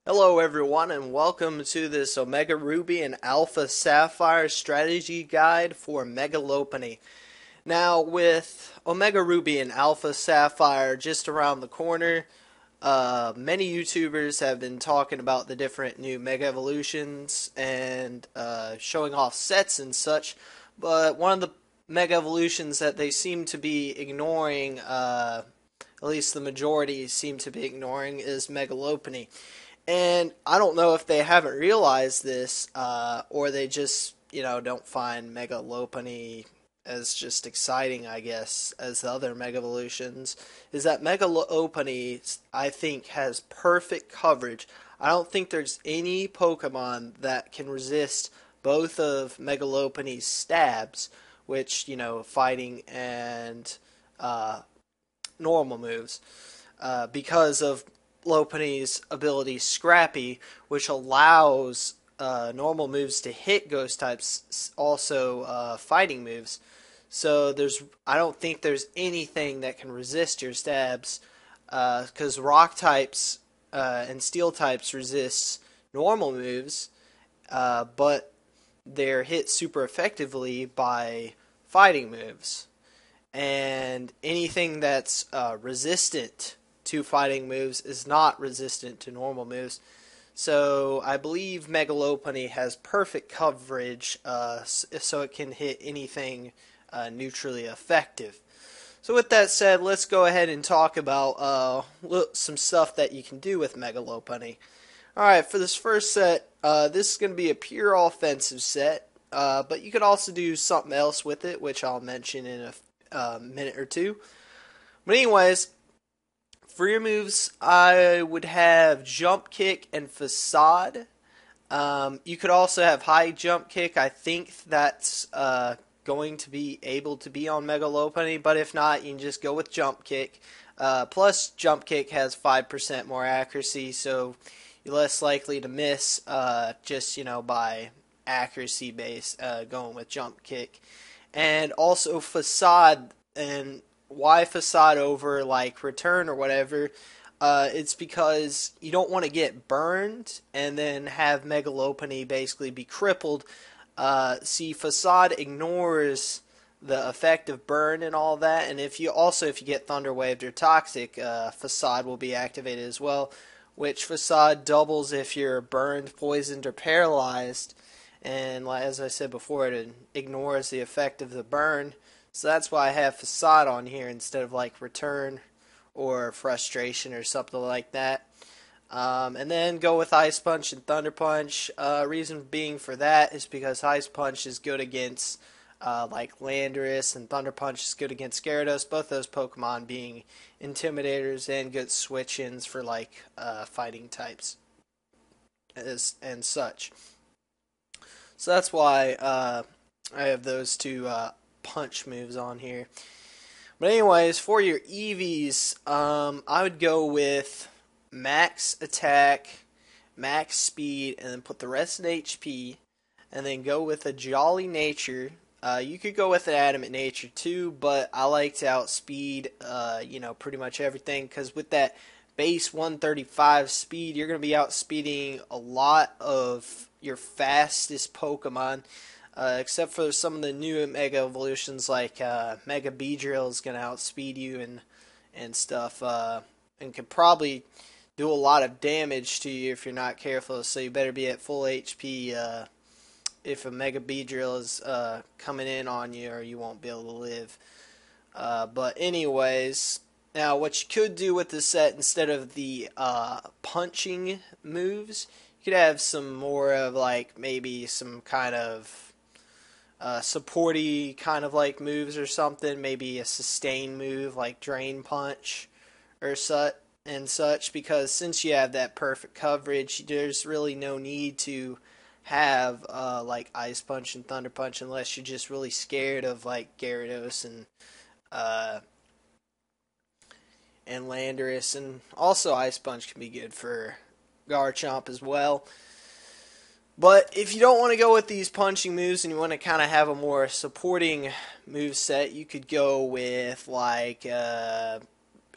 Hello everyone and welcome to this Omega Ruby and Alpha Sapphire strategy guide for Mega Lopunny. Now with Omega Ruby and Alpha Sapphire just around the corner, many YouTubers have been talking about the different new Mega Evolutions and showing off sets and such, but one of the Mega Evolutions that they seem to be ignoring, at least the majority seem to be ignoring, is Mega Lopunny. And I don't know if they haven't realized this, or they just, don't find Mega Lopunny as just exciting, I guess, as the other Mega Evolutions. Is that Mega Lopunny, I think, has perfect coverage. I don't think there's any Pokemon that can resist both of Mega Lopunny's stabs, which, fighting and normal moves, because of Lopunny's ability Scrappy, which allows normal moves to hit ghost types, also fighting moves. So I don't think there's anything that can resist your stabs, because rock types and steel types resist normal moves, but they're hit super effectively by fighting moves. And anything that's resistant to fighting moves is not resistant to normal moves. So I believe Mega Lopunny has perfect coverage, so it can hit anything neutrally effective. So with that said, let's go ahead and talk about some stuff that you can do with Mega Lopunny. Alright, for this first set, this is going to be a pure offensive set, but you could also do something else with it, which I'll mention in a minute or two. But anyways, for your moves, I would have Jump Kick and Facade. You could also have High Jump Kick. I think that's going to be able to be on Mega Lopunny, but if not, you can just go with Jump Kick. Plus, Jump Kick has 5% more accuracy, so you're less likely to miss just, by accuracy base going with Jump Kick. And also Facade, and why Facade over like Return or whatever, it's because you don't want to get burned and then have Mega Lopunny basically be crippled. See, Facade ignores the effect of burn and all that, and if you get Thunder Waved or Toxic, Facade will be activated as well, which Facade doubles if you're burned, poisoned, or paralyzed. And as I said before, it ignores the effect of the burn. So that's why I have Facade on here instead of like Return or Frustration or something like that. And then go with Ice Punch and Thunder Punch. Reason being for that is because Ice Punch is good against like Landorus, and Thunder Punch is good against Gyarados. Both those Pokemon being Intimidators and good switch-ins for like fighting types and such. So that's why I have those two punch moves on here. But anyways, for your EVs, I would go with max attack, max speed, and then put the rest in HP, and then go with a Jolly Nature. You could go with an Adamant Nature too, but I like to outspeed, pretty much everything, because with that base 135 speed, you're going to be outspeeding a lot of your fastest Pokemon. Except for some of the new Mega Evolutions, like Mega Beedrill is going to outspeed you and stuff, and can probably do a lot of damage to you if you're not careful, so you better be at full HP if a Mega Beedrill is coming in on you, or you won't be able to live. But anyways, now what you could do with this set, instead of the punching moves, you could have some more of like maybe some kind of supporty kind of like moves or something, maybe a sustain move like Drain Punch or such, because since you have that perfect coverage, there's really no need to have like Ice Punch and Thunder Punch unless you're just really scared of like Gyarados and Landorus, and also Ice Punch can be good for Garchomp as well. But if you don't want to go with these punching moves and you want to kind of have a more supporting move set, you could go with like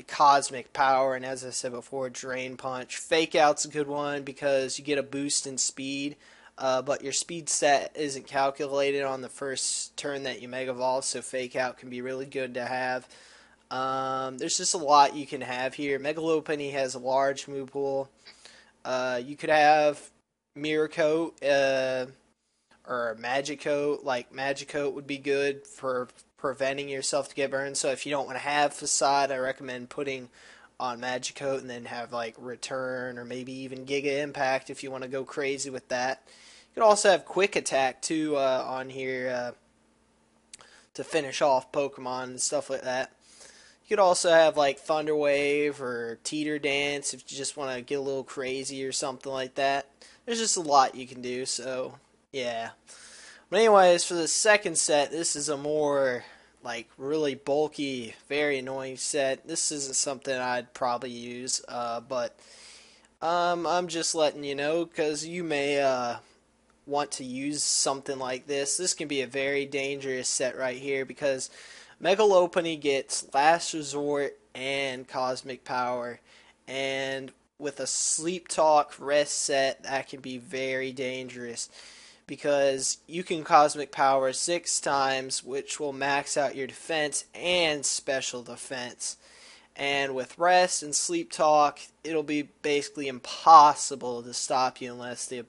cosmic power, and as I said before, drain punch. Fake out's a good one because you get a boost in speed, but your speed set isn't calculated on the first turn that you Mega Evolve, so fake out can be really good to have. There's just a lot you can have here. Mega Lopunny has a large move pool. You could have Mirror Coat, or Magic Coat. Like Magic Coat would be good for preventing yourself to get burned. So if you don't want to have Facade, I recommend putting on Magic Coat and then have like Return or maybe even Giga Impact if you want to go crazy with that. You could also have Quick Attack too on here to finish off Pokemon and stuff like that. You could also have like Thunder Wave or Teeter Dance if you just want to get a little crazy or something like that. There's just a lot you can do, so yeah. But anyways, for the second set, this is a more like really bulky, very annoying set. This isn't something I'd probably use, but I'm just letting you know because you may want to use something like this. This can be a very dangerous set right here because Mega Lopunny gets Last Resort and Cosmic Power, and with a Sleep Talk rest set, that can be very dangerous because you can Cosmic Power 6 times, which will max out your defense and special defense. And with rest and Sleep Talk, it'll be basically impossible to stop you unless the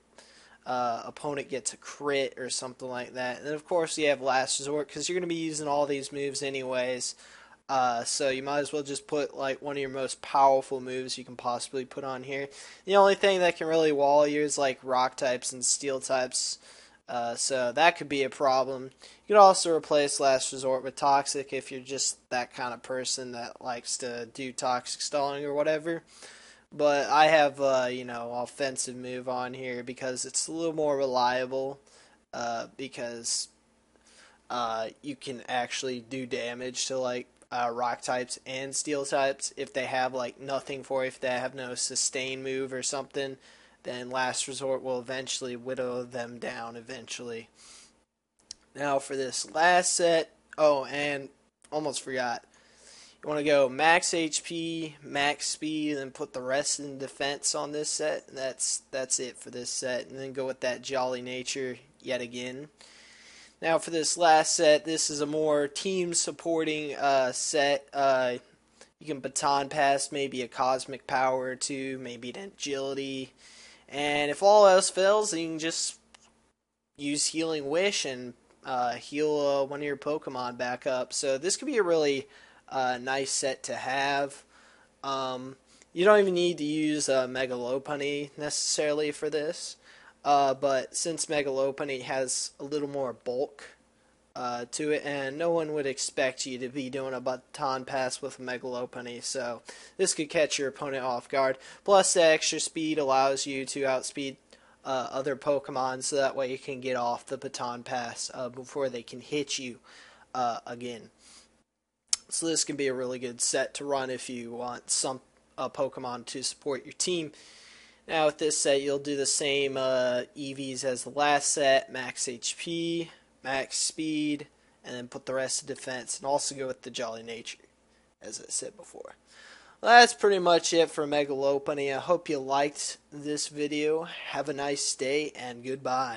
opponent gets a crit or something like that. And then of course you have Last Resort because you're going to be using all these moves anyways. So you might as well just put like one of your most powerful moves you can possibly put on here. The only thing that can really wall you is like rock types and steel types. So that could be a problem. You could also replace Last Resort with Toxic if you're just that kind of person that likes to do Toxic Stalling or whatever. But I have, offensive move on here because it's a little more reliable. Because you can actually do damage to like rock types and steel types if they have like nothing for you. If they have no sustain move or something, then Last Resort will eventually whittle them down eventually. Now for this last set, oh, and almost forgot. You want to go max HP, max speed, and put the rest in defense on this set. And that's it for this set. And then go with that Jolly Nature yet again. Now for this last set, this is a more team supporting set. You can Baton Pass maybe a Cosmic Power or two, maybe an Agility. And if all else fails, you can just use Healing Wish and heal one of your Pokemon back up. So this could be a really nice set to have. You don't even need to use Mega Lopunny necessarily for this. But since Mega Lopunny has a little more bulk to it, and no one would expect you to be doing a Baton Pass with Mega Lopunny, so this could catch your opponent off guard. Plus, the extra speed allows you to outspeed other Pokemon, so that way you can get off the Baton Pass before they can hit you again. So this can be a really good set to run if you want some Pokemon to support your team. Now with this set, you'll do the same EVs as the last set, max HP, max speed, and then put the rest of defense, and also go with the Jolly Nature, as I said before. Well, that's pretty much it for Mega Lopunny. I hope you liked this video. Have a nice day, and goodbye.